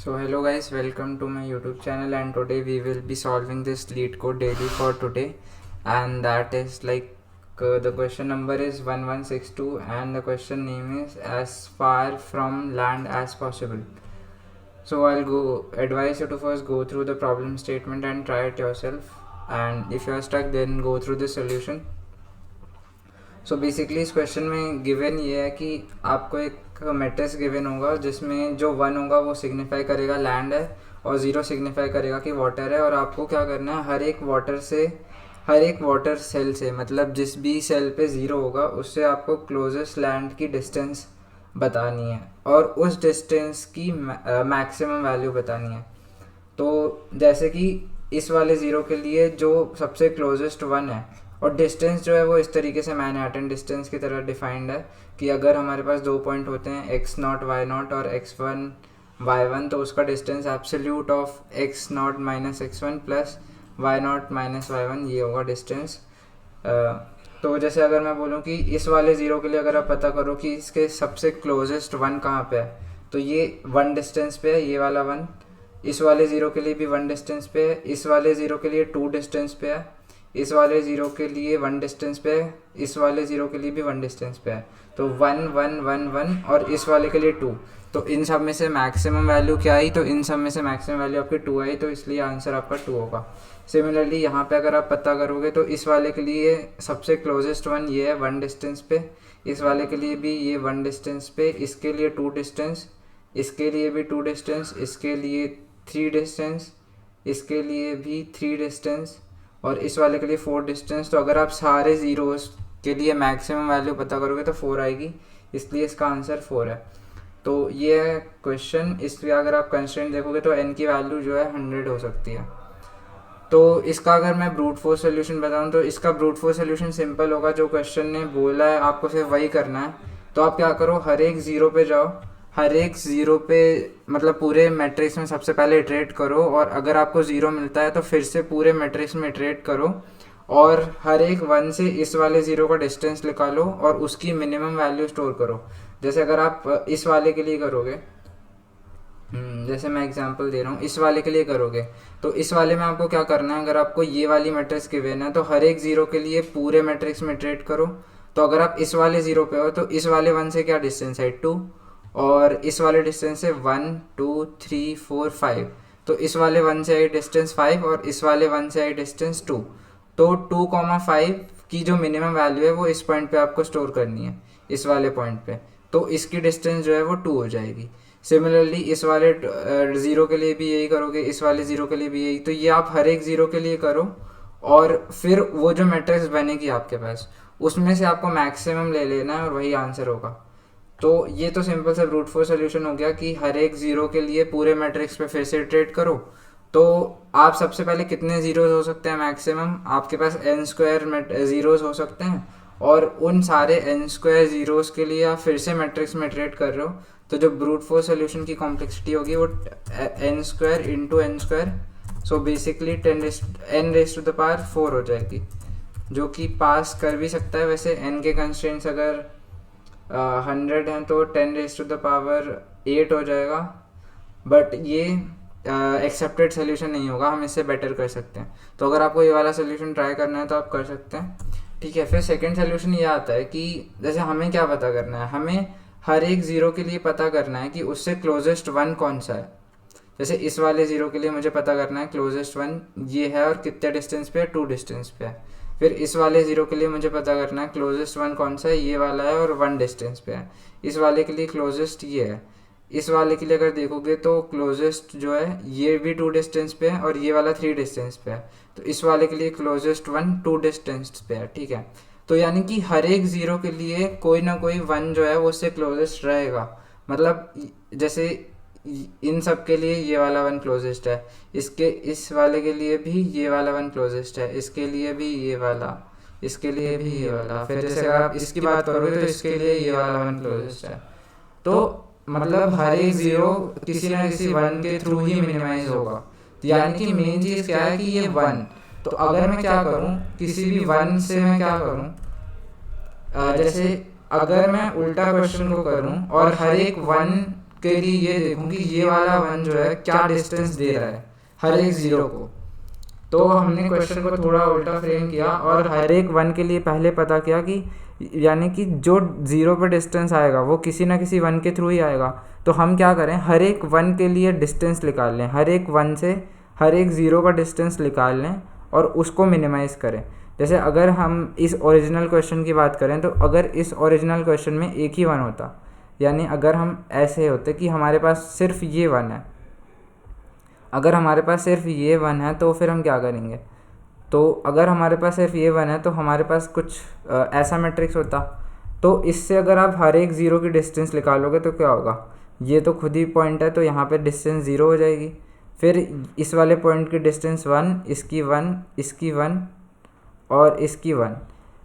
So hello guys, welcome to my YouTube channel, and today we will be solving this lead code daily for today, and that is the question number is 1162 and the question name is as far from land as possible. So I'll advise you to first go through the problem statement and try it yourself, and if you are stuck then go through the solution. So basically इस question में given ये है कि आपको एक matrix given होगा जिसमें जो 1 होगा वो सिग्निफाई करेगा लैंड है और 0 सिग्निफाई करेगा कि वाटर है, और आपको क्या करना है हर एक वाटर सेल से, मतलब जिस भी सेल पे 0 होगा उससे आपको क्लोजेस्ट लैंड की डिस्टेंस बतानी है और उस डिस्टेंस की मैक्सिमम वैल्यू बतानी है। तो जैसे कि इस वाले 0 के लिए जो सबसे क्लोजेस्ट 1 है, और डिस्टेंस जो है वो इस तरीके से मैनहट्टन डिस्टेंस की तरह डिफाइंड है कि अगर हमारे पास 2 पॉइंट होते हैं x0 y0 और x1 y1, तो उसका distance absolute of x0 minus x1 plus y0 minus y1 ये होगा डिस्टेंस। तो जैसे अगर मैं बोलूँ कि इस वाले 0 के लिए अगर आप पता करो कि इसके सबसे क्लोजेस्ट 1 कहाँ पे है, तो ये 1 डिस्टेंस पे है, ये वाला 1। इस वाले 0 के लिए भी 1 डिस्टेंस पे है, इस वाले 0 के लिए 2 डिस्टेंस पे है, इस वाले 0 के लिए 1 डिस्टेंस पे है, इस वाले 0 के लिए भी 1 डिस्टेंस पे है। तो 1 1 1 1 और इस वाले के लिए 2। तो इन सब में से मैक्सिमम वैल्यू क्या आई, तो इन सब में से मैक्सिमम वैल्यू आपकी 2 आई, तो इसलिए आंसर आपका 2 होगा। सिमिलरली यहाँ पे अगर आप पता करोगे तो इस वाले के लिए सबसे क्लोजेस्ट 1 ये है 1 डिस्टेंस पे, इस वाले के लिए भी ये 1 डिस्टेंस पे, इसके लिए 2 डिस्टेंस, इसके लिए भी 2 डिस्टेंस, इसके लिए 3 डिस्टेंस, इसके लिए भी 3 डिस्टेंस और इस वाले के लिए 4 डिस्टेंस। तो अगर आप सारे ज़ीरोस के लिए मैक्सिमम वैल्यू पता करोगे तो 4 आएगी, इसलिए इसका आंसर 4 है। तो ये है क्वेश्चन, इसलिए अगर आप कंस्ट्रेंट देखोगे तो n की वैल्यू जो है 100 हो सकती है। तो इसका अगर मैं ब्रूट फोर्स सोल्यूशन बताऊं तो इसका ब्रूट फोर्स सोल्यूशन सिंपल होगा, जो क्वेश्चन ने बोला है आपको सिर्फ वही करना है। तो आप क्या करो, हर एक 0 पे जाओ, हर एक 0 पे मतलब पूरे मैट्रिक्स में सबसे पहले इटरेट करो, और अगर आपको 0 मिलता है तो फिर से पूरे मैट्रिक्स में इटरेट करो और हर एक 1 से इस वाले 0 का डिस्टेंस निकालो और उसकी मिनिमम वैल्यू स्टोर करो। जैसे अगर आप इस वाले के लिए करोगे, जैसे मैं एग्जांपल दे रहा हूँ, इस वाले के लिए करोगे तो इस वाले में आपको क्या करना है, अगर आपको ये वाली मैट्रिक्स गिवन है तो हर एक 0 के लिए पूरे मैट्रिक्स में इटरेट करो। तो अगर आप इस वाले 0 पे हो तो इस वाले 1 से क्या डिस्टेंस है 2, और इस वाले डिस्टेंस से 1 2 3 4 5, तो इस वाले 1 से आई डिस्टेंस 5 और इस वाले 1 से आई डिस्टेंस 2। तो 2,5 की जो मिनिमम वैल्यू है वो इस पॉइंट पे आपको स्टोर करनी है, इस वाले पॉइंट पे, तो इसकी डिस्टेंस जो है वो 2 हो जाएगी। सिमिलरली इस वाले 0 के लिए भी यही करोगे, इस वाले 0 के लिए भी यही। तो ये आप हर एक 0 के लिए करो और फिर वो जो मैट्रिक्स बनेगी आपके पास उसमें से आपको मैक्सिमम ले लेना है और वही आंसर होगा। तो ये तो सिंपल सा ब्रूट फोर्स सोल्यूशन हो गया कि हर एक 0 के लिए पूरे मैट्रिक्स पे फिर से इटरेट करो। तो आप सबसे पहले कितने ज़ीरोज़ हो सकते हैं मैक्सिमम, आपके पास n² ज़ीरोज़ हो सकते हैं, और उन सारे n² ज़ीरोज़ के लिए आप फिर से मैट्रिक्स में इटरेट कर रहे हो, तो जो ब्रूट फोर्स सोल्यूशन की कॉम्प्लेक्सिटी होगी वो n² into n², so basically n⁴ हो जाएगी, जो कि पास कर भी सकता है। वैसे n के कंस्ट्रेंट्स अगर 100 हैं तो 10⁸ हो जाएगा, बट ये एक्सेप्टेड सोल्यूशन नहीं होगा, हम इससे बेटर कर सकते हैं। तो अगर आपको ये वाला सोल्यूशन ट्राई करना है तो आप कर सकते हैं, ठीक है। फिर सेकंड सोल्यूशन ये आता है कि जैसे हमें क्या पता करना है, हमें हर एक 0 के लिए पता करना है कि उससे क्लोजेस्ट 1 कौन सा है। जैसे इस वाले 0 के लिए मुझे पता करना है क्लोजेस्ट 1 ये है और कितने डिस्टेंस पे है, 2 डिस्टेंस पे है। फिर इस वाले 0 के लिए मुझे पता करना है क्लोजेस्ट 1 कौन सा है, ये वाला है और 1 डिस्टेंस पे है। इस वाले के लिए क्लोजेस्ट ये है। इस वाले के लिए अगर देखोगे तो क्लोजेस्ट जो है ये भी 2 डिस्टेंस पे है और ये वाला 3 डिस्टेंस पे है। तो इस वाले के लिए क्लोजेस्ट 1 2 डिस्टेंस पे है, ठीक है। तो यानी कि हर एक 0 के लिए कोई ना कोई 1 जो है वो उससे क्लोजेस्ट रहेगा। मतलब जैसे इन सब के लिए ये वाला 1 क्लोजेस्ट है, इसके इस वाले के लिए भी ये वाला 1 क्लोजेस्ट है, इसके लिए भी ये वाला, इसके लिए भी ये वाला। फिर जैसे अगर आप इसकी बात करोगे तो इसके लिए ये वाला 1 क्लोजेस्ट है। तो मतलब हर एक 0 किसी ना किसी 1 के थ्रू ही मिनिमाइज होगा। यानी कि मेन चीज़ क्या है कि ये 1। तो अगर मैं क्या करूँ, किसी भी 1 से मैं क्या करूँ, जैसे अगर मैं उल्टा क्वेश्चन को करूँ और हर एक 1 के लिए ये देखूँ कि ये वाला 1 जो है क्या डिस्टेंस दे रहा है हर एक 0 को। तो हमने क्वेश्चन को थोड़ा उल्टा फ्रेम किया और हर एक 1 के लिए पहले पता किया कि यानी कि जो 0 पे डिस्टेंस आएगा वो किसी ना किसी 1 के थ्रू ही आएगा। तो हम क्या करें, हर एक 1 के लिए डिस्टेंस निकाल लें, हर एक 1 से हर एक 0 का डिस्टेंस निकाल लें और उसको मिनिमाइज़ करें। जैसे अगर हम इस ओरिजिनल क्वेश्चन की बात करें तो अगर इस ओरिजिनल क्वेश्चन में एक ही 1 होता, यानी अगर हम ऐसे होते कि हमारे पास सिर्फ ये 1 है, अगर हमारे पास सिर्फ ये 1 है तो फिर हम क्या करेंगे। तो अगर हमारे पास सिर्फ ये 1 है तो हमारे पास कुछ ऐसा मैट्रिक्स होता। तो इससे अगर आप हर एक 0 की डिस्टेंस निकालोगे तो क्या होगा, ये तो खुद ही पॉइंट है तो यहाँ पे डिस्टेंस 0 हो जाएगी। फिर इस वाले पॉइंट की डिस्टेंस 1, इसकी 1, इसकी 1 और इसकी 1,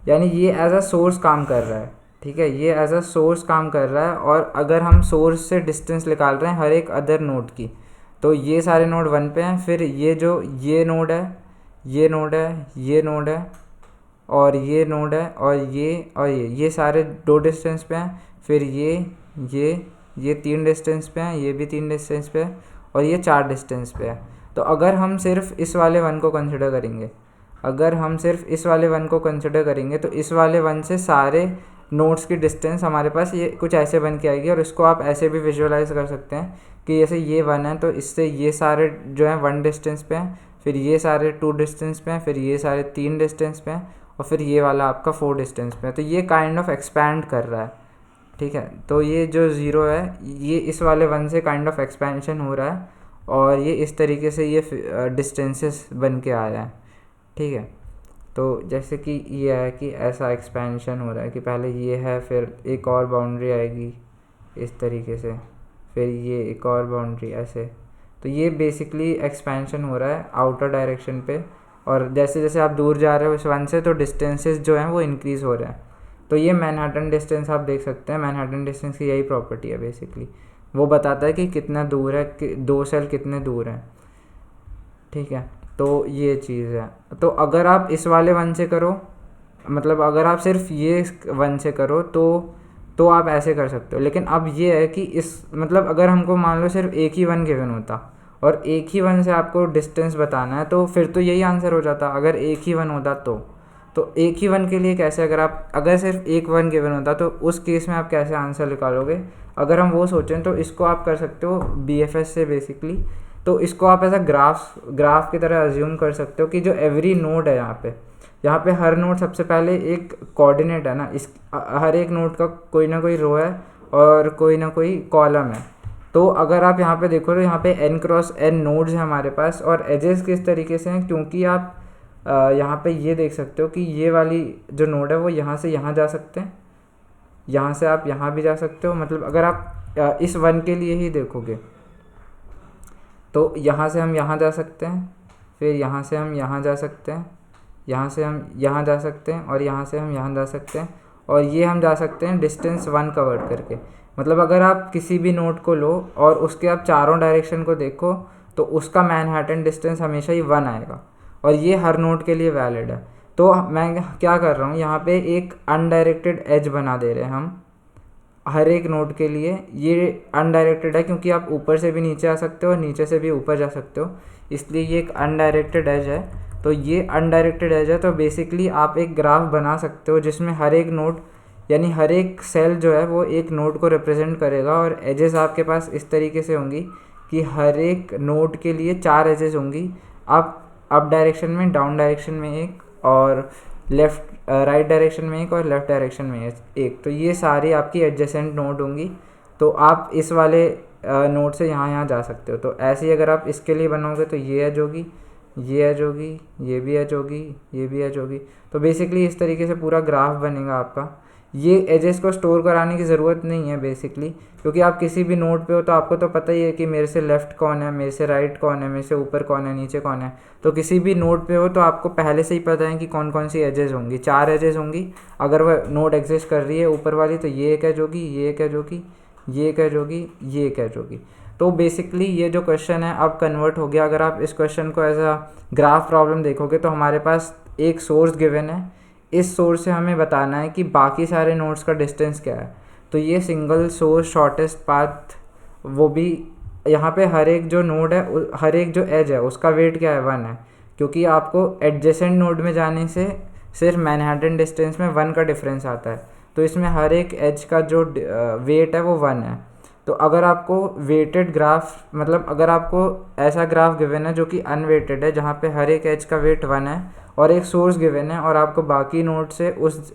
यानी ये एज अ सोर्स काम कर रहा है। ठीक है, ये एज अ सोर्स काम कर रहा है। और अगर हम सोर्स से डिस्टेंस निकाल रहे हैं हर एक अदर नोड की, तो ये सारे नोड 1 पे हैं। फिर ये जो ये नोड है, ये नोड है, ये नोड है और ये नोड है और ये सारे 2 डिस्टेंस पे हैं। फिर ये 3 डिस्टेंस पे हैं, ये भी 3 डिस्टेंस पे है और ये 4 डिस्टेंस पे है। तो अगर हम सिर्फ इस वाले 1 को कंसिडर करेंगे, अगर हम सिर्फ इस वाले 1 को कंसिडर करेंगे तो इस वाले 1 से सारे नोड्स की डिस्टेंस हमारे पास ये कुछ ऐसे बन के आएगी। और इसको आप ऐसे भी विजुअलाइज कर सकते हैं कि जैसे ये 1 है तो इससे ये सारे जो हैं 1 डिस्टेंस पे हैं, फिर ये सारे 2 डिस्टेंस पे हैं, फिर ये सारे 3 डिस्टेंस पे हैं और फिर ये वाला आपका 4 डिस्टेंस पे है। तो ये काइंड ऑफ एक्सपैंड कर रहा है। ठीक है, तो ये जो 0 है ये इस वाले 1 से काइंड ऑफ एक्सपेंशन हो रहा है और ये इस तरीके से ये डिस्टेंसेस बन के आ रहा है। ठीक है, तो जैसे कि ये है कि ऐसा एक्सपेंशन हो रहा है कि पहले ये है, फिर एक और बाउंड्री आएगी इस तरीके से, फिर ये एक और बाउंड्री ऐसे। तो ये बेसिकली एक्सपेंशन हो रहा है आउटर डायरेक्शन पे। और जैसे जैसे आप दूर जा रहे हो इस 1 से तो डिस्टेंसेस जो हैं वो इंक्रीज़ हो रहे हैं। तो ये मैनहट्टन डिस्टेंस आप देख सकते हैं। मैनहट्टन डिस्टेंस की यही प्रॉपर्टी है बेसिकली, वो बताता है कि कितना दूर है, कि 2 सेल कितने दूर हैं। ठीक है, तो ये चीज़ है। तो अगर आप इस वाले 1 से करो, मतलब अगर आप सिर्फ ये 1 से करो तो आप ऐसे कर सकते हो। लेकिन अब ये है कि इस मतलब अगर हमको मान लो सिर्फ एक ही 1 गिवन होता और एक ही 1 से आपको डिस्टेंस बताना है तो फिर तो यही आंसर हो जाता। अगर एक ही 1 होता तो एक ही 1 के लिए कैसे, अगर सिर्फ एक 1 गिवन होता तो उस केस में आप कैसे आंसर निकालोगे। अगर हम वो सोचें तो इसको आप कर सकते हो BFS से बेसिकली। तो इसको आप ऐसा ग्राफ की तरह अज्यूम कर सकते हो कि जो एवरी नोड है यहाँ पे हर नोड सबसे पहले एक कोऑर्डिनेट है ना, इस हर एक नोड का कोई ना कोई रो है और कोई ना कोई कॉलम है। तो अगर आप यहाँ पे देखो तो यहाँ पे n क्रॉस n नोड्स हैं हमारे पास और एजेस किस तरीके से हैं, क्योंकि आप यहाँ पे ये देख सकते हो कि ये वाली जो नोड है वो यहाँ से यहाँ जा सकते हैं, यहाँ से आप यहाँ भी जा सकते हो। मतलब अगर आप इस 1 के लिए ही देखोगे तो यहाँ से हम यहाँ जा सकते हैं, फिर यहाँ से हम यहाँ जा सकते हैं, यहाँ से हम यहाँ जा सकते हैं और यहाँ से हम यहाँ जा सकते हैं और ये हम जा सकते हैं डिस्टेंस 1 कवर करके। मतलब अगर आप किसी भी नोड को लो और उसके आप चारों डायरेक्शन को देखो तो उसका मैनहट्टन डिस्टेंस हमेशा ही 1 आएगा और ये हर नोड के लिए वैलिड है। तो मैं क्या कर रहा हूँ, यहाँ पे एक अनडायरेक्टेड एज बना दे रहे हैं हम हर एक नोड के लिए। ये अनडायरेक्टेड है क्योंकि आप ऊपर से भी नीचे आ सकते हो और नीचे से भी ऊपर जा सकते हो, इसलिए ये एक अनडायरेक्टेड एज है। तो ये अनडायरेक्टेड एज है तो बेसिकली आप एक ग्राफ बना सकते हो जिसमें हर एक नोड यानी हर एक सेल जो है वो एक नोड को रिप्रेजेंट करेगा और एजेस आपके पास इस तरीके से होंगी कि हर एक नोड के लिए 4 एजेस होंगी। आप अप डायरेक्शन में, डाउन डायरेक्शन में एक और राइट डायरेक्शन में एक और लेफ़्ट डायरेक्शन में एक। तो ये सारी आपकी एडजेसेंट नोड होंगी। तो आप इस वाले नोड से यहाँ जा सकते हो। तो ऐसे ही अगर आप इसके लिए बनोगे तो ये एज होगी, ये एज होगी, ये भी एज होगी, ये भी एज होगी। तो बेसिकली इस तरीके से पूरा ग्राफ बनेगा आपका। ये एजेस को स्टोर कराने की ज़रूरत नहीं है बेसिकली, क्योंकि आप किसी भी नोड पे हो तो आपको तो पता ही है कि मेरे से लेफ़्ट कौन है, मेरे से राइट कौन है, मेरे से ऊपर कौन है, नीचे कौन है। तो किसी भी नोड पे हो तो आपको पहले से ही पता है कि कौन कौन सी एजेस होंगी। 4 एजेस होंगी अगर वह नोड एग्जिस्ट कर रही है ऊपर वाली, तो ये एक एज होगी, ये एक एज होगी, ये एक एज होगी, ये एक एज होगी। तो बेसिकली ये जो क्वेश्चन है अब कन्वर्ट हो गया। अगर आप इस क्वेश्चन को एज अ ग्राफ प्रॉब्लम देखोगे तो हमारे पास एक सोर्स गिवन है, इस सोर्स से हमें बताना है कि बाकी सारे नोड्स का डिस्टेंस क्या है। तो ये सिंगल सोर्स शॉर्टेस्ट पाथ वो भी यहाँ पे हर एक जो नोड है हर एक जो एज है उसका वेट क्या है 1 है, क्योंकि आपको एडजेसेंट नोड में जाने से सिर्फ मैनहट्टन डिस्टेंस में 1 का डिफरेंस आता है, तो इसमें हर एक एज का जो वेट है वो 1 है। तो अगर आपको वेटेड ग्राफ मतलब अगर आपको ऐसा ग्राफ गिवन है जो कि अनवेटेड है जहाँ पे हर एक एज का वेट 1 है और एक सोर्स गिवन है और आपको बाकी नोड से उस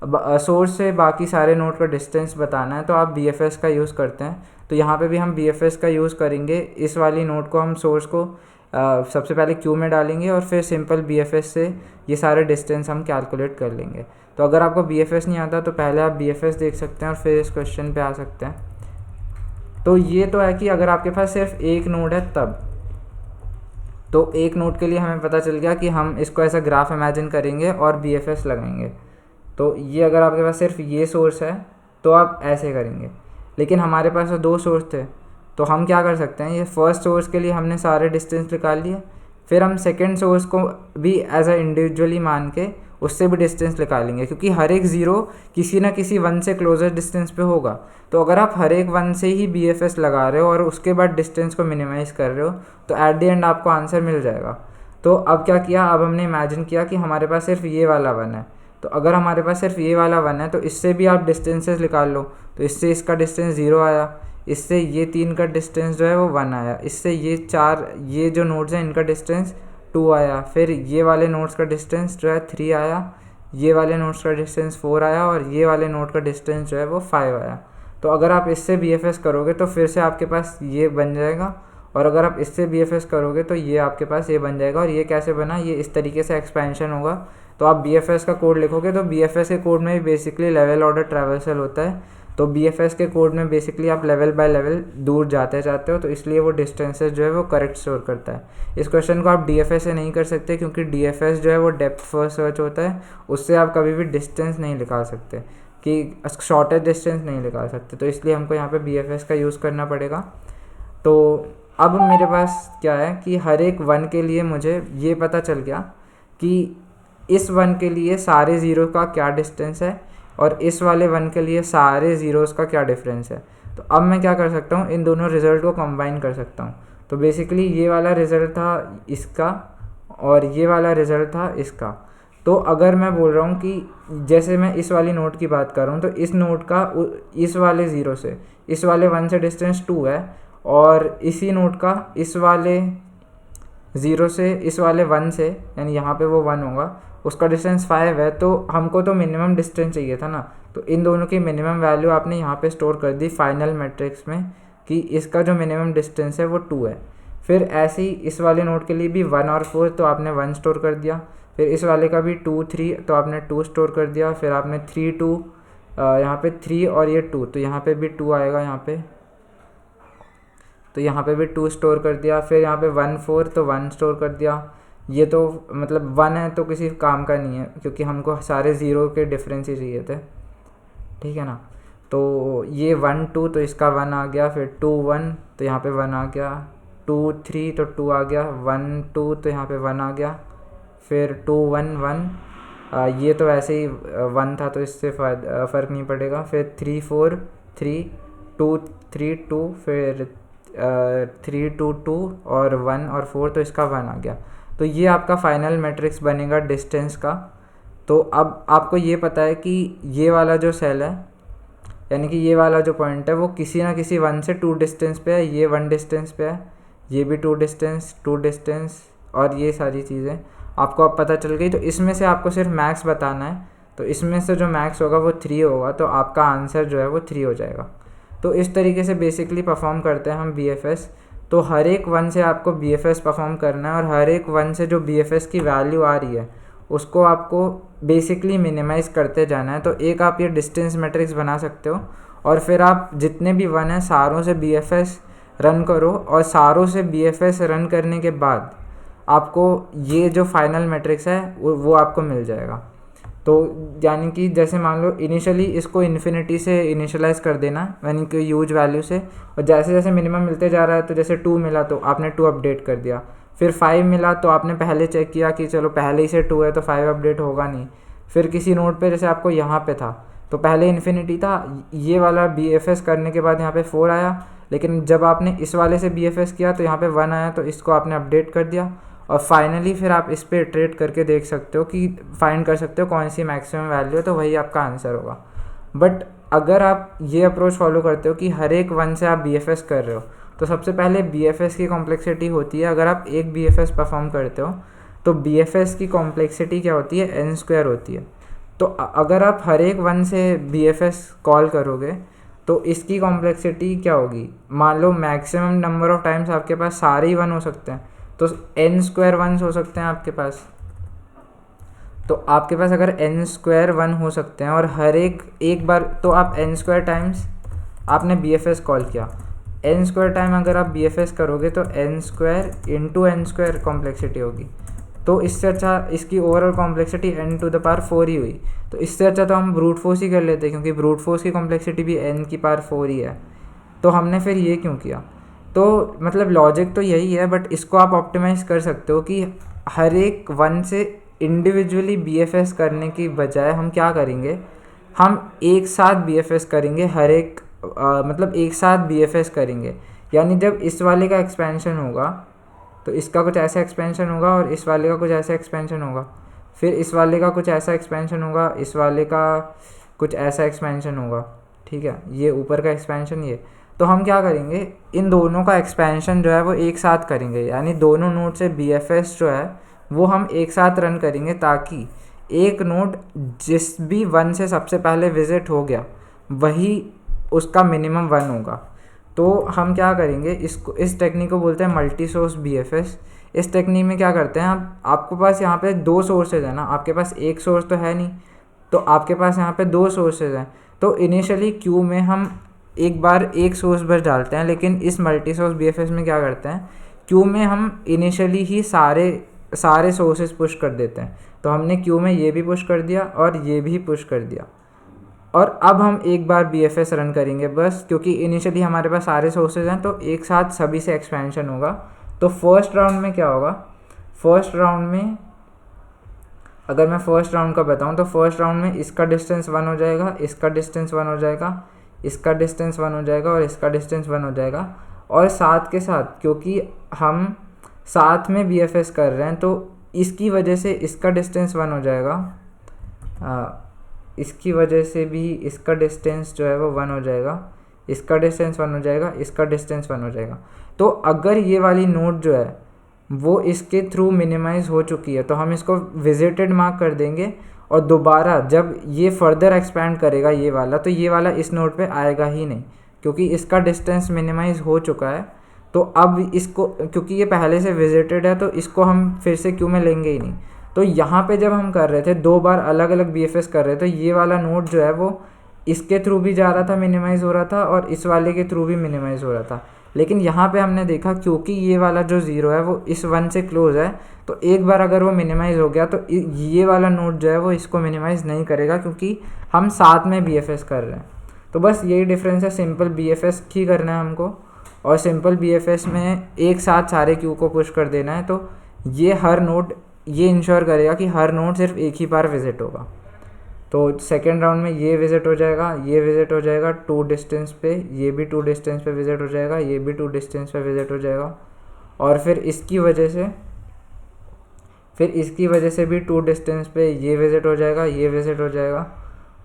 सोर्स से बाकी सारे नोड का डिस्टेंस बताना है, तो आप BFS का यूज़ करते हैं। तो यहाँ पे भी हम BFS का यूज़ करेंगे। इस वाली नोड को हम सोर्स को सबसे पहले क्यू में डालेंगे और फिर सिंपल BFS से ये सारे डिस्टेंस हम कैलकुलेट कर लेंगे। तो अगर आपको BFS नहीं आता तो पहले आप BFS देख सकते हैं और फिर इस क्वेश्चन पे आ सकते हैं। तो ये तो है कि अगर आपके पास सिर्फ एक नोड है तब, तो एक नोड के लिए हमें पता चल गया कि हम इसको ऐसा ग्राफ इमेजिन करेंगे और BFS लगाएंगे। तो ये अगर आपके पास सिर्फ ये सोर्स है तो आप ऐसे करेंगे, लेकिन हमारे पास तो 2 सोर्स थे, तो हम क्या कर सकते हैं, ये फर्स्ट सोर्स के लिए हमने सारे डिस्टेंस निकाल लिए, फिर हम सेकंड सोर्स को भी एज अ इंडिविजुअली मान के उससे भी डिस्टेंस निकालेंगे, क्योंकि हर एक ज़ीरो किसी ना किसी 1 से क्लोजर डिस्टेंस पे होगा। तो अगर आप हर एक 1 से ही BFS लगा रहे हो और उसके बाद डिस्टेंस को मिनिमाइज़ कर रहे हो तो एट द एंड आपको आंसर मिल जाएगा। तो अब क्या किया, अब हमने इमेजिन किया कि हमारे पास सिर्फ ये वाला 1 है, तो अगर हमारे पास सिर्फ ये वाला 1 है तो इससे भी आप डिस्टेंसेस निकाल लो। तो इससे इसका डिस्टेंस 0 आया, इससे ये 3 का डिस्टेंस जो है वो 1 आया, इससे ये 4 ये जो नोड्स हैं इनका डिस्टेंस 2 आया, फिर ये वाले नोड्स का डिस्टेंस जो है 3 आया, ये वाले नोड्स का डिस्टेंस 4 आया और ये वाले नोड का डिस्टेंस जो है वो 5 आया। तो अगर आप इससे BFS करोगे तो फिर से आपके पास ये बन जाएगा, और अगर आप इससे BFS करोगे तो ये आपके पास ये बन जाएगा। और ये कैसे बना, ये इस तरीके से एक्सपेंशन होगा। तो आप BFS का कोड लिखोगे तो BFS के कोड में बेसिकली लेवल ऑर्डर ट्रैवर्सल होता है, तो BFS के कोड में बेसिकली आप लेवल बाय लेवल दूर जाते जाते हो, तो इसलिए वो डिस्टेंसेस जो है वो करेक्ट स्टोर करता है। इस क्वेश्चन को आप DFS से नहीं कर सकते, क्योंकि DFS जो है वो डेप्थ फर्स्ट सर्च होता है, उससे आप कभी भी डिस्टेंस नहीं निकाल सकते, कि शॉर्टेस्ट डिस्टेंस नहीं निकाल सकते, तो इसलिए हमको यहाँ पे BFS का यूज़ करना पड़ेगा। तो अब मेरे पास क्या है कि हर एक 1 के लिए मुझे ये पता चल गया कि इस 1 के लिए सारे ज़ीरो का क्या डिस्टेंस है और इस वाले 1 के लिए सारे ज़ीरोज़ का क्या डिफरेंस है। तो अब मैं क्या कर सकता हूँ, इन दोनों रिज़ल्ट को कंबाइन कर सकता हूँ। तो बेसिकली ये वाला रिज़ल्ट था इसका और ये वाला रिज़ल्ट था इसका। तो अगर मैं बोल रहा हूँ कि जैसे मैं इस वाली नोड की बात कर रहा हूँ, तो इस नोड का इस वाले ज़ीरो से इस वाले 1 से डिस्टेंस 2 है, और इसी नोड का इस वाले 0 से इस वाले 1 से, यानी यहाँ पे वो 1 होगा, उसका डिस्टेंस 5 है। तो हमको तो मिनिमम डिस्टेंस चाहिए था ना, तो इन दोनों की मिनिमम वैल्यू आपने यहाँ पे स्टोर कर दी फाइनल मैट्रिक्स में कि इसका जो मिनिमम डिस्टेंस है वो 2 है। फिर ऐसे ही इस वाले नोड के लिए भी 1 और 4, तो आपने 1 स्टोर कर दिया। फिर इस वाले का भी 2 3, तो आपने 2 स्टोर कर दिया। फिर आपने 3 2, यहाँ पे 3 और ये 2, तो यहाँ पे भी 2 आएगा यहाँ पे, तो यहाँ पे भी 2 स्टोर कर दिया। फिर यहाँ पे 1 4, तो 1 स्टोर कर दिया। ये तो मतलब 1 है तो किसी काम का नहीं है, क्योंकि हमको सारे ज़ीरो के डिफरेंस ही चाहिए थे, ठीक है ना। तो ये 1 2, तो इसका 1 आ गया। फिर 2 1, तो यहाँ पे 1 आ गया। 2 3, तो 2 आ गया। 1 2, तो यहाँ पे 1 आ गया। फिर 2 1 1, ये तो वैसे ही 1 था तो इससे फ़र्क नहीं पड़ेगा। फिर 3 4 3, 2 3 2, फिर 3 2 2 और 1 और 4, तो इसका 1 आ गया। तो ये आपका फाइनल मैट्रिक्स बनेगा डिस्टेंस का। तो अब आपको ये पता है कि ये वाला जो सेल है, यानी कि ये वाला जो पॉइंट है वो किसी ना किसी 1 से 2 डिस्टेंस पे है, ये 1 डिस्टेंस पे है, ये भी 2 डिस्टेंस और ये सारी चीज़ें आपको अब पता चल गई। तो इसमें से आपको सिर्फ मैक्स बताना है, तो इसमें से जो मैक्स होगा वो 3 होगा, तो आपका आंसर जो है वो 3 हो जाएगा। तो इस तरीके से बेसिकली परफॉर्म करते हैं हम BFS। तो हर एक 1 से आपको BFS परफॉर्म करना है, और हर एक 1 से जो BFS की वैल्यू आ रही है उसको आपको बेसिकली मिनिमाइज़ करते जाना है। तो एक आप ये डिस्टेंस मैट्रिक्स बना सकते हो, और फिर आप जितने भी 1 हैं सारों से BFS रन करो, और सारों से BFS रन करने के बाद आपको ये जो फाइनल मैट्रिक्स है वो आपको मिल जाएगा। तो यानी कि जैसे मान लो इनिशियली इसको इन्फिनिटी से इनिशियलाइज़ कर देना, यानी कि ह्यूज वैल्यू से, और जैसे जैसे मिनिमम मिलते जा रहा है, तो जैसे 2 मिला तो आपने 2 अपडेट कर दिया। फिर 5 मिला तो आपने पहले चेक किया कि चलो पहले ही से 2 है तो 5 अपडेट होगा नहीं। फिर किसी नोड पे जैसे आपको यहाँ पे था, तो पहले इन्फिनिटी था, ये वाला BFS करने के बाद यहाँ पे 4 आया, लेकिन जब आपने इस वाले से BFS किया तो यहाँ पे 1 आया, तो इसको आपने अपडेट कर दिया और फाइनली फिर आप इस पर इटरेट करके देख सकते हो कि फाइंड कर सकते हो कौन सी मैक्सिमम वैल्यू है, तो वही आपका आंसर होगा। बट अगर आप ये अप्रोच फॉलो करते हो कि हर एक 1 से आप BFS कर रहे हो, तो सबसे पहले BFS की कॉम्प्लेक्सिटी होती है, अगर आप एक BFS परफॉर्म करते हो तो BFS की कॉम्प्लेक्सिटी क्या होती है, n² होती है। तो अगर आप हर एक 1 से BFS कॉल करोगे तो इसकी कॉम्प्लेक्सिटी क्या होगी, मान लो मैक्सिमम नंबर ऑफ टाइम्स आपके पास सारे ही 1 हो सकते हैं, तो n² 1 हो सकते हैं आपके पास। तो आपके पास अगर n² 1 हो सकते हैं और हर एक बार, तो आप n² टाइम्स आपने BFS कॉल किया, n² टाइम अगर आप BFS करोगे तो n² इंटू n² कॉम्प्लेक्सिटी होगी। तो इससे अच्छा इसकी ओवरऑल कॉम्प्लेक्सिटी n⁴ ही हुई। तो इससे अच्छा तो हम ब्रूट फोर्स ही कर लेते हैं, क्योंकि ब्रूट फोर्स की कॉम्प्लेक्सिटी भी n⁴ ही है। तो हमने फिर ये क्यों किया? तो मतलब लॉजिक तो यही है, बट इसको आप ऑप्टिमाइज़ कर सकते हो कि हर एक 1 से इंडिविजुअली BFS करने की बजाय हम क्या करेंगे, हम एक साथ BFS करेंगे, हर एक मतलब एक साथ BFS करेंगे। यानी जब इस वाले का एक्सपेंशन होगा तो इसका कुछ ऐसा एक्सपेंशन होगा और इस वाले का कुछ ऐसा एक्सपेंशन होगा, फिर इस वाले का कुछ ऐसा एक्सपेंशन होगा, इस वाले का कुछ ऐसा एक्सपेंशन होगा, ठीक है, ये ऊपर का एक्सपेंशन ये। तो हम क्या करेंगे, इन दोनों का एक्सपेंशन जो है वो एक साथ करेंगे, यानी दोनों नोड से BFS जो है वो हम एक साथ रन करेंगे, ताकि एक नोड जिस भी 1 से सबसे पहले विजिट हो गया वही उसका मिनिमम 1 होगा। तो हम क्या करेंगे, इस टेक्निक को बोलते हैं मल्टी सोर्स BFS। इस टेक्निक में क्या करते हैं, आपके पास यहाँ पे 2 सोर्सेज है ना, आपके पास एक सोर्स तो है नहीं, तो आपके पास यहाँ पे 2 सोर्सेज हैं। तो इनिशियली क्यू में हम एक बार एक सोर्स भर डालते हैं, लेकिन इस मल्टी सोर्स BFS में क्या करते हैं, क्यू में हम इनिशियली ही सारे सोर्सेज पुश कर देते हैं। तो हमने क्यू में ये भी पुश कर दिया और ये भी पुश कर दिया, और अब हम एक बार BFS रन करेंगे बस, क्योंकि इनिशियली हमारे पास सारे सोर्सेज हैं, तो एक साथ सभी से एक्सपेंशन होगा। तो फर्स्ट राउंड में क्या होगा, फर्स्ट राउंड में अगर मैं फर्स्ट राउंड का बताऊं तो फर्स्ट राउंड में इसका डिस्टेंस 1 हो जाएगा, इसका डिस्टेंस 1 हो जाएगा, इसका डिस्टेंस 1 हो जाएगा और इसका डिस्टेंस 1 हो जाएगा। और साथ के साथ क्योंकि हम साथ में BFS कर रहे हैं तो इसकी वजह से इसका डिस्टेंस 1 हो जाएगा, इसकी वजह से भी इसका डिस्टेंस जो है वो 1 हो जाएगा, इसका डिस्टेंस 1 हो जाएगा, इसका डिस्टेंस 1 हो जाएगा। तो अगर ये वाली नोड जो है वो इसके थ्रू मिनिमाइज़ हो चुकी है तो हम इसको विजिटेड मार्क कर देंगे, और दोबारा जब ये फर्दर एक्सपैंड करेगा ये वाला, तो ये वाला इस नोड पे आएगा ही नहीं, क्योंकि इसका डिस्टेंस मिनिमाइज़ हो चुका है। तो अब इसको, क्योंकि ये पहले से विजिटेड है, तो इसको हम फिर से क्यू में लेंगे ही नहीं। तो यहाँ पे जब हम कर रहे थे 2 बार अलग अलग BFS कर रहे थे, तो ये वाला नोड जो है वो इसके थ्रू भी जा रहा था, मिनिमाइज़ हो रहा था, और इस वाले के थ्रू भी मिनिमाइज़ हो रहा था। लेकिन यहाँ पे हमने देखा क्योंकि ये वाला जो 0 है वो इस 1 से क्लोज है, तो एक बार अगर वो मिनिमाइज़ हो गया तो ये वाला नोड जो है वो इसको मिनिमाइज़ नहीं करेगा, क्योंकि हम साथ में BFS कर रहे हैं। तो बस यही डिफरेंस है, सिंपल BFS ही करना है हमको, और सिंपल BFS में एक साथ सारे क्यू को पुश कर देना है। तो ये हर नोड ये इंश्योर करेगा कि हर नोड सिर्फ एक ही बार विजिट होगा। तो सेकेंड राउंड में ये विजिट हो जाएगा, ये विजिट हो जाएगा 2 डिस्टेंस पे, ये भी 2 डिस्टेंस पे विजिट हो जाएगा, ये भी 2 डिस्टेंस पे विजिट हो जाएगा, और फिर इसकी वजह से भी 2 डिस्टेंस पे ये विजिट हो जाएगा, ये विजिट हो जाएगा।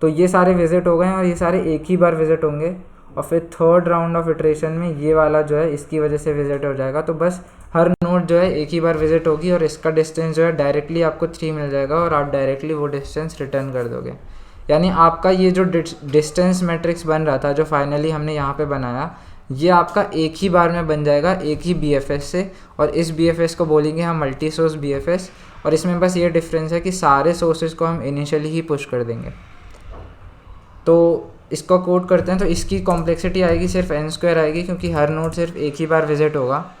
तो ये सारे विजिट हो गए हैं और ये सारे एक ही बार विजिट होंगे, और फिर थर्ड राउंड ऑफ इटरेशन में ये वाला जो है इसकी वजह से विजिट हो जाएगा। तो बस हर नोड जो है एक ही बार विजिट होगी और इसका डिस्टेंस जो है डायरेक्टली आपको 3 मिल जाएगा, और आप डायरेक्टली वो डिस्टेंस रिटर्न कर दोगे। यानी आपका ये जो डिस्टेंस मैट्रिक्स बन रहा था, जो फाइनली हमने यहाँ पे बनाया, ये आपका एक ही बार में बन जाएगा, एक ही BFS से, और इस BFS को बोलेंगे हम मल्टी सोर्स BFS। और इसमें बस ये डिफरेंस है कि सारे सोर्सेज को हम इनिशियली ही पुश कर देंगे। तो इसको कोड करते हैं, तो इसकी कॉम्प्लेक्सिटी आएगी सिर्फ n² आएगी, क्योंकि हर नोड सिर्फ एक ही बार विजिट होगा,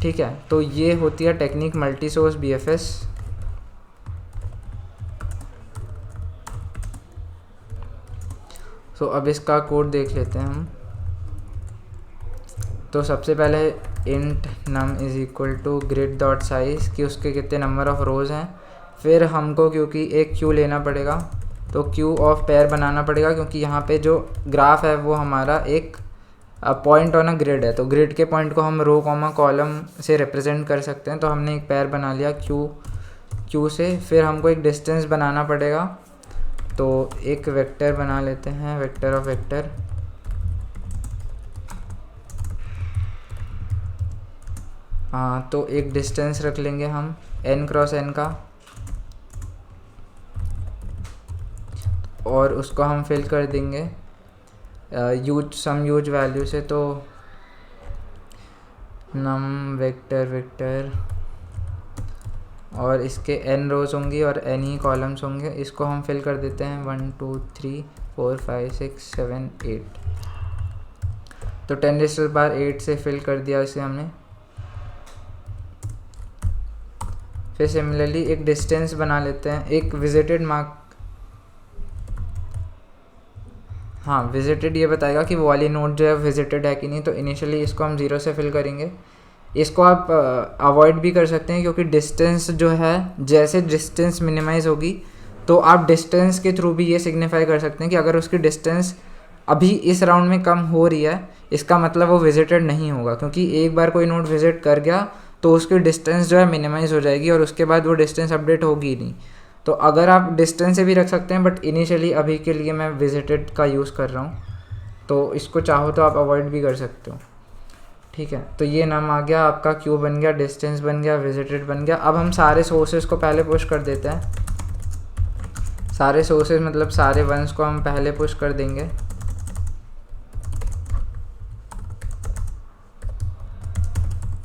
ठीक है। तो ये होती है टेक्निक मल्टी सोर्स BFS। तो अब इसका कोड देख लेते हैं हम। तो सबसे पहले int num is equal to grid dot size, कि उसके कितने नंबर ऑफ रोज़ हैं। फिर हमको क्योंकि एक क्यू लेना पड़ेगा, तो क्यू ऑफ पेयर बनाना पड़ेगा, क्योंकि यहाँ पे जो ग्राफ है वो हमारा एक पॉइंट ऑन अ ग्रिड है, तो ग्रिड के पॉइंट को हम रो कॉमा कॉलम से रिप्रेजेंट कर सकते हैं। तो हमने एक पेयर बना लिया क्यू से। फिर हमको एक डिस्टेंस बनाना पड़ेगा, तो एक वेक्टर बना लेते हैं, वेक्टर ऑफ वेक्टर। हाँ, तो एक डिस्टेंस रख लेंगे हम n क्रॉस n का, और उसको हम फिल कर देंगे यूज वैल्यू से। तो नम वेक्टर और इसके n रोज होंगी और n ही कॉलम्स होंगे। इसको हम फिल कर देते हैं 1 2 3 4 5 6 7 8। तो 10⁻8 से फिल कर दिया इसे हमने। फिर सिमिलरली एक डिस्टेंस बना लेते हैं, एक विजिटेड मार्क। हाँ, विजिटेड ये बताएगा कि वो वाली नोड जो है विजिटेड है कि नहीं। तो इनिशियली इसको हम 0 से फिल करेंगे। इसको आप अवॉइड भी कर सकते हैं, क्योंकि डिस्टेंस जो है, जैसे डिस्टेंस मिनिमाइज होगी तो आप डिस्टेंस के थ्रू भी ये सिग्निफाई कर सकते हैं कि अगर उसकी डिस्टेंस अभी इस राउंड में कम हो रही है, इसका मतलब वो विजिटेड नहीं होगा, क्योंकि एक बार कोई नोड विजिट कर गया तो उसकी डिस्टेंस जो है मिनिमाइज हो जाएगी और उसके बाद वो डिस्टेंस अपडेट होगी ही नहीं। तो अगर आप डिस्टेंस से भी रख सकते हैं, बट इनिशियली अभी के लिए मैं विजिटेड का यूज़ कर रहा हूँ, तो इसको चाहो तो आप अवॉइड भी कर सकते हो। ठीक है, तो ये नाम आ गया आपका, क्यू बन गया, डिस्टेंस बन गया, विजिटेड बन गया। अब हम सारे सोर्सेज को पहले पुश कर देते हैं। सारे सोर्सेज मतलब सारे वंस को हम पहले पुश कर देंगे।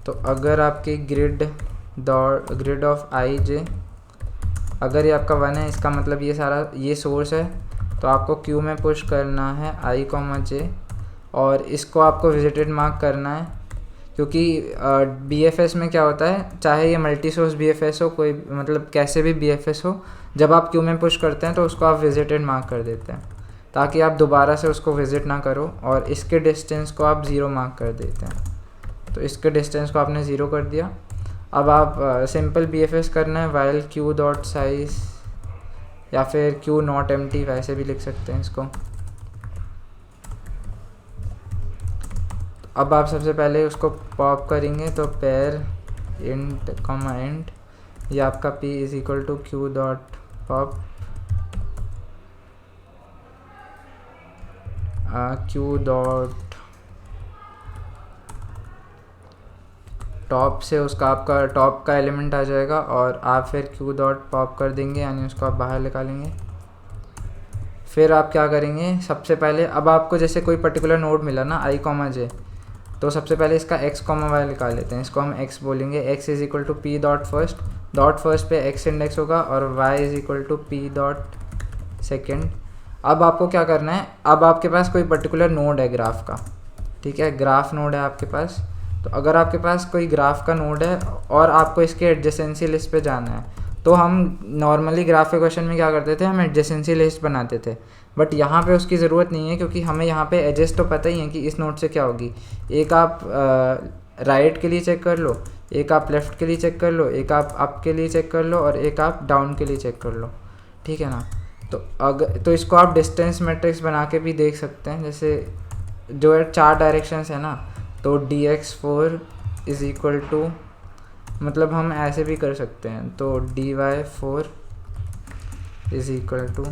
तो अगर आपकी ग्रिड ऑफ आई जे, अगर ये आपका 1 है, इसका मतलब ये सारा ये सोर्स है, तो आपको क्यू में पुश करना है i, j, और इसको आपको विजिटेड मार्क करना है, क्योंकि BFS में क्या होता है, चाहे ये मल्टी सोर्स BFS हो, कोई मतलब कैसे भी BFS हो, जब आप क्यू में पुश करते हैं तो उसको आप विजिटेड मार्क कर देते हैं, ताकि आप दोबारा से उसको विजिट ना करो। और इसके डिस्टेंस को आप 0 मार्क कर देते हैं। तो इसके डिस्टेंस को आपने 0 कर दिया। अब आप सिंपल BFS करना है, वाइल क्यू डॉट साइज, या फिर क्यू नॉट एम्प्टी, वैसे भी लिख सकते हैं इसको। अब आप सबसे पहले उसको पॉप करेंगे, तो पेयर इंट कॉमा इंट, ये आपका p is equal to Q dot pop Q dot top से उसका आपका टॉप का एलिमेंट आ जाएगा, और आप फिर क्यू डॉट पॉप कर देंगे, यानी उसको आप बाहर निकालेंगे। फिर आप क्या करेंगे, सबसे पहले अब आपको जैसे कोई पर्टिकुलर नोड मिला ना i, j, तो सबसे पहले इसका x, y निकाल लेते हैं। इसको हम x बोलेंगे, x is equal to P dot first पे x इंडेक्स होगा, और y is equal to P dot second. अब आपको क्या करना है, अब आपके पास कोई पर्टिकुलर नोड है ग्राफ का, ठीक है, ग्राफ नोड है आपके पास। तो अगर आपके पास कोई ग्राफ का नोड है और आपको इसके एडजेसेंसी लिस्ट पे जाना है, तो हम नॉर्मली ग्राफ के क्वेश्चन में क्या करते थे, हम एडजेसेंसी लिस्ट बनाते थे, बट यहाँ पे उसकी ज़रूरत नहीं है, क्योंकि हमें यहाँ पे एजेस तो पता ही है कि इस नोड से क्या होगी। एक आप राइट के लिए चेक कर लो, एक आप लेफ़्ट के लिए चेक कर लो, एक आप अप के लिए चेक कर लो, और एक आप डाउन के लिए चेक कर लो, ठीक है ना। तो इसको आप डिस्टेंस मैट्रिक्स बना के भी देख सकते हैं, जैसे जो है 4 डायरेक्शंस है ना, तो dx4 इज़ इक्वल टू, मतलब हम ऐसे भी कर सकते हैं, तो dy4 इज़ इक्वल टू,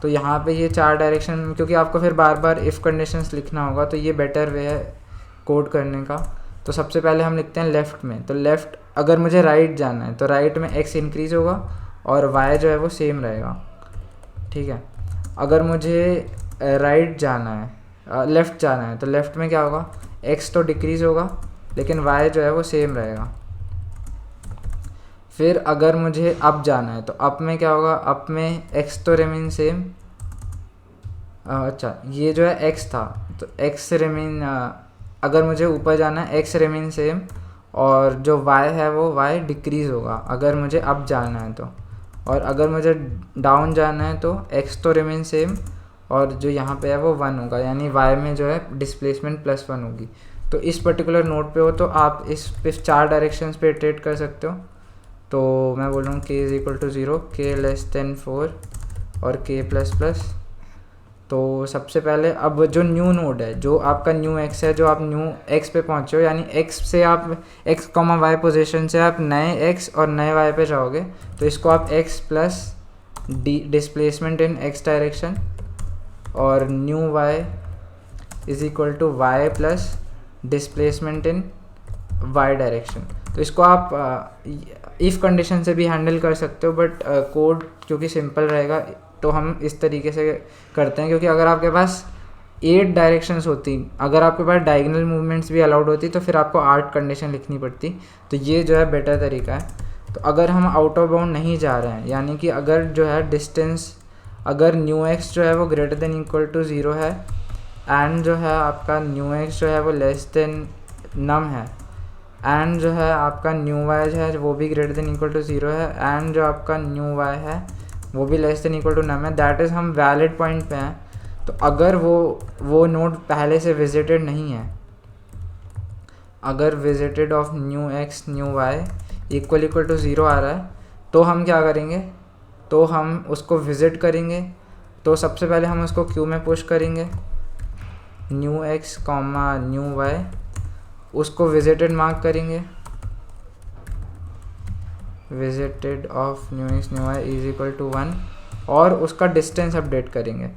तो यहाँ पे ये 4 डायरेक्शन, क्योंकि आपको फिर बार बार इफ़ कंडीशंस लिखना होगा, तो ये बेटर वे है कोड करने का। तो सबसे पहले हम लिखते हैं लेफ़्ट में, तो लेफ़्ट अगर मुझे राइट जाना है तो राइट में x इंक्रीज़ होगा और y जो है वो सेम रहेगा, ठीक है। अगर मुझे राइट जाना है, लेफ़्ट जाना है, तो लेफ़्ट में क्या होगा, x तो डिक्रीज़ होगा लेकिन y जो है वो सेम रहेगा। फिर अगर मुझे अप जाना है तो अप में क्या होगा, अप में x तो रिमेन सेम, अच्छा ये जो है x था तो x रिमेन, अगर मुझे ऊपर जाना है x रिमेन सेम, और जो y है वो y डिक्रीज़ होगा अगर मुझे अप जाना है तो, और अगर मुझे डाउन जाना है तो x तो रिमेन सेम, और जो यहाँ पे है वो 1 होगा, यानी y में जो है डिस्प्लेसमेंट +1 होगी। तो इस पर्टिकुलर नोड पे हो तो आप इस 4 डायरेक्शंस पे इटरेट कर सकते हो। तो मैं बोल रहा हूँ k is equal to 0, k less than 4, और k प्लस प्लस। तो सबसे पहले अब जो न्यू नोड है, जो आपका न्यू x है, जो आप न्यू x पे पहुँचे हो, यानी x से आप x, y पोजीशन से आप नए x और नए y पे जाओगे, तो इसको आप x plus displacement in x direction और new y is equal to y plus displacement in y direction. तो इसको आप इफ़ कंडीशन से भी हैंडल कर सकते हो, बट कोड क्योंकि सिंपल रहेगा तो हम इस तरीके से करते हैं, क्योंकि अगर आपके पास 8 डायरेक्शंस होती, अगर आपके पास डायगोनल मूवमेंट्स भी अलाउड होती, तो फिर आपको 8 कंडीशन लिखनी पड़ती। तो ये जो है बेटर तरीका है। तो अगर हम आउट ऑफ बाउंड नहीं जा रहे हैं, यानी कि अगर जो है डिस्टेंस, अगर न्यू एक्स जो है वो ग्रेटर देन इक्वल टू 0 है, एंड जो है आपका न्यू एक्स जो है वो लेस देन नम है, एंड जो है आपका न्यू वाई जो है वो भी ग्रेटर देन इक्वल टू 0 है, एंड जो आपका न्यू वाई है वो भी लेस देन इक्वल टू नम है, दैट इज़ हम वैलिड पॉइंट पे हैं। तो अगर वो नोड पहले से विजिटेड नहीं है, अगर visited of new X new Y equal to 0 आ रहा है, तो हम क्या करेंगे, तो हम उसको विज़िट करेंगे। तो सबसे पहले हम उसको क्यू में पुश करेंगे, new X comma new Y, उसको विजिटेड मार्क करेंगे, visited of new X new Y is equal to 1, और उसका डिस्टेंस अपडेट करेंगे।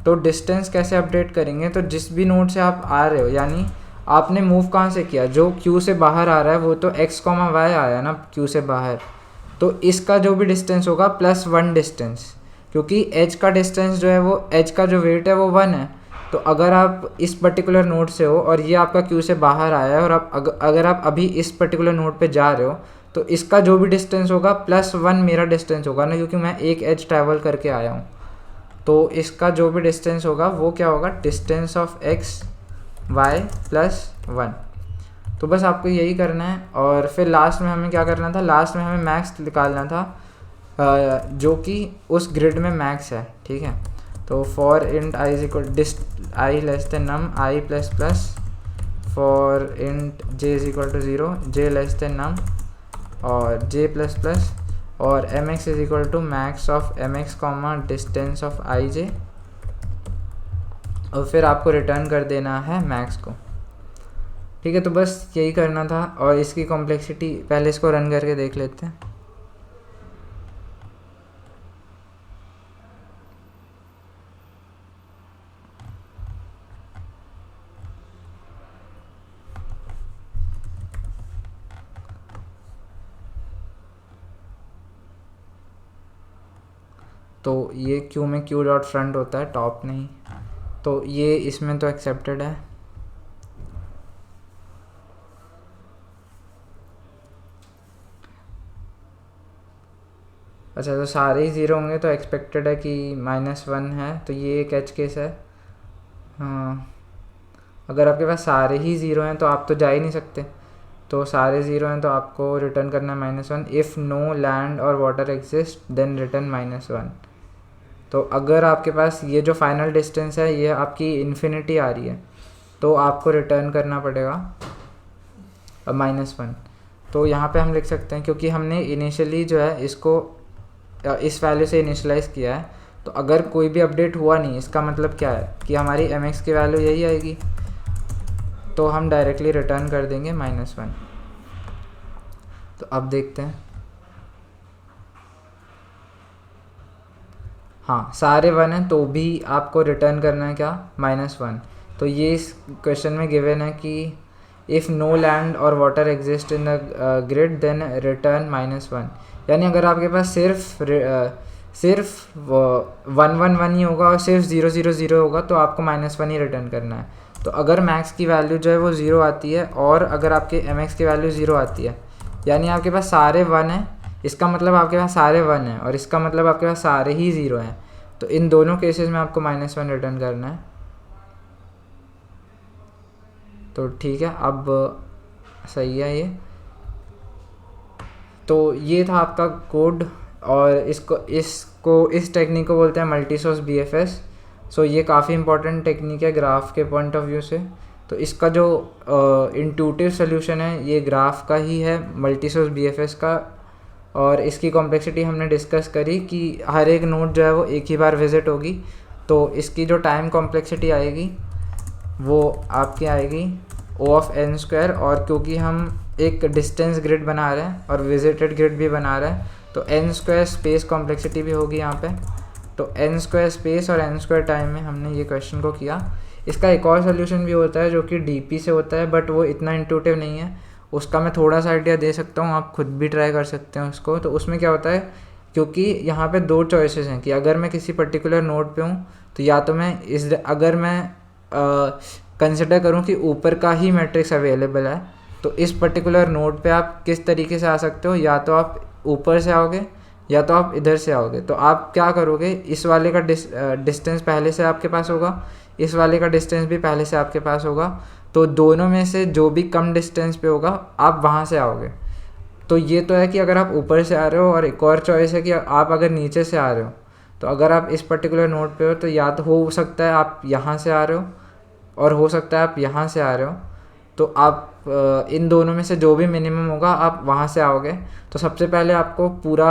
तो डिस्टेंस कैसे अपडेट करेंगे, तो जिस भी नोड से आप आ रहे हो, यानी आपने मूव कहाँ से किया, जो क्यू से बाहर आ रहा है वो तो x, y आया ना क्यू से बाहर, तो इसका जो भी डिस्टेंस होगा +1 डिस्टेंस, क्योंकि एज का डिस्टेंस जो है वो, एज का जो वेट है वो 1 है। तो अगर आप इस पर्टिकुलर नोड से हो और ये आपका क्यू से बाहर आया है, और आप अगर आप अभी इस पर्टिकुलर नोड पे जा रहे हो, तो इसका जो भी डिस्टेंस होगा +1 मेरा डिस्टेंस होगा ना, क्योंकि मैं एक एज ट्रैवल करके आया हूँ। तो इसका जो भी डिस्टेंस होगा वो क्या होगा, डिस्टेंस ऑफ x y +1। तो बस आपको यही करना है। और फिर लास्ट में हमें क्या करना था, लास्ट में हमें मैक्स निकालना था, जो कि उस ग्रिड में मैक्स है, ठीक है। तो for int i is equal i less than num i plus plus, for int j is equal to 0 j less than num, और j प्लस प्लस, और mx is equal to max of mx comma distance of ij, और फिर आपको return कर देना है max को, ठीक है। तो बस यही करना था। और इसकी कॉम्प्लेक्सिटी पहले इसको रन करके देख लेते हैं। तो ये क्यू में क्यू डॉट फ्रंट होता है, टॉप नहीं, तो ये इसमें तो एक्सेप्टेड है। अच्छा, तो सारे ही ज़ीरो होंगे तो एक्सपेक्टेड है कि -1 है, तो ये एक एच केस है। हाँ, अगर आपके पास सारे ही ज़ीरो हैं तो आप तो जा ही नहीं सकते, तो सारे ज़ीरो हैं तो आपको रिटर्न करना है -1। इफ़ नो लैंड और वाटर एग्जिस्ट देन रिटर्न -1। तो अगर आपके पास ये जो फाइनल डिस्टेंस है ये आपकी इन्फिनिटी आ रही है, तो आपको रिटर्न करना पड़ेगा -1। तो यहाँ पे हम लिख सकते हैं, क्योंकि हमने इनिशियली जो है इसको इस वैल्यू से इनिशलाइज़ किया है, तो अगर कोई भी अपडेट हुआ नहीं, इसका मतलब क्या है कि हमारी mx की वैल्यू यही आएगी, तो हम डायरेक्टली रिटर्न कर देंगे -1। तो अब देखते हैं, हाँ सारे 1 हैं तो भी आपको रिटर्न करना है क्या, -1। तो ये इस क्वेश्चन में गिवन है कि इफ़ नो लैंड और water exist in the grid then return -1, यानी अगर आपके पास सिर्फ 1 ही होगा और सिर्फ 0 0 0 होगा तो आपको -1 ही रिटर्न करना है। तो अगर मैक्स की वैल्यू जो है वो 0 आती है और अगर आपके mx की वैल्यू 0 आती है, यानी आपके पास सारे 1 हैं, इसका मतलब आपके पास सारे 1 हैं, और इसका मतलब आपके पास सारे ही 0 हैं। तो इन दोनों केसेस में आपको -1 रिटर्न करना है। तो ठीक है, अब सही है ये। तो ये था आपका कोड, और इस टेक्निक को बोलते हैं मल्टी सोर्स BFS। सो ये काफ़ी इंपॉर्टेंट टेक्निक है ग्राफ के पॉइंट ऑफ व्यू से। तो इसका जो इंट्यूटिव सोल्यूशन है ये ग्राफ का ही है, मल्टी सोर्स BFS का और इसकी कॉम्प्लेक्सिटी हमने डिस्कस करी कि हर एक नोड जो है वो एक ही बार विजिट होगी, तो इसकी जो टाइम कॉम्प्लेक्सिटी आएगी वो आपकी आएगी O ऑफ n स्क्वायर। और क्योंकि हम एक डिस्टेंस ग्रिड बना रहे हैं और विजिटेड ग्रिड भी बना रहे हैं, तो n स्क्वायर स्पेस कॉम्प्लेक्सिटी भी होगी यहाँ पे। तो n स्क्वायर स्पेस और n स्क्वायर टाइम में हमने ये क्वेश्चन को किया। इसका एक और सोल्यूशन भी होता है जो कि dp से होता है, बट वो इतना इंट्यूटिव नहीं है, उसका मैं थोड़ा सा आइडिया दे सकता हूँ, आप खुद भी ट्राई कर सकते हैं उसको। तो उसमें क्या होता है, क्योंकि यहाँ पे दो चॉइसेस हैं कि अगर मैं किसी पर्टिकुलर नोड पे हूँ तो या तो मैं अगर मैं कंसिडर करूँ कि ऊपर का ही मैट्रिक्स अवेलेबल है, तो इस पर्टिकुलर नोड पे आप किस तरीके से आ सकते हो, या तो आप ऊपर से आओगे या तो आप इधर से आओगे। तो आप क्या करोगे, इस वाले का डिस्टेंस पहले से आपके पास होगा, इस वाले का डिस्टेंस भी पहले से आपके पास होगा, तो दोनों में से जो भी कम डिस्टेंस पे होगा आप वहाँ से आओगे। तो ये तो है कि अगर आप ऊपर से आ रहे हो, और एक और चॉइस है कि आप अगर नीचे से आ रहे हो, तो अगर आप इस पर्टिकुलर नोड पे हो तो या तो हो सकता है आप यहाँ से आ रहे हो और हो सकता है आप यहाँ से आ रहे हो, तो आप इन दोनों में से जो भी मिनिमम होगा आप वहाँ से आओगे। तो सबसे पहले आपको पूरा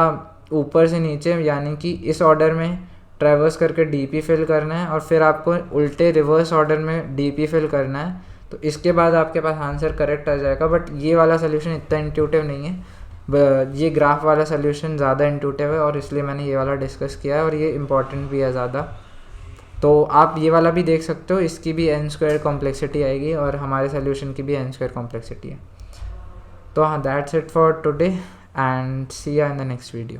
ऊपर से नीचे यानी कि इस ऑर्डर में ट्रैवर्स करके डीपी फिल करना है, और फिर आपको उल्टे रिवर्स ऑर्डर में डीपी फिल करना है। तो इसके बाद आपके पास आंसर करेक्ट आ जाएगा। बट ये वाला सोल्यूशन इतना इंट्यूटिव नहीं है, ये ग्राफ वाला सोल्यूशन ज़्यादा इंट्यूटिव है, और इसलिए मैंने ये वाला डिस्कस किया है, और ये इंपॉर्टेंट भी है ज़्यादा। तो आप ये वाला भी देख सकते हो, इसकी भी n स्क्वायर कॉम्प्लेक्सिटी आएगी और हमारे सोल्यूशन की भी n स्क्वायर कॉम्प्लेक्सिटी है। तो हाँ, that's it for today and see you in the next video.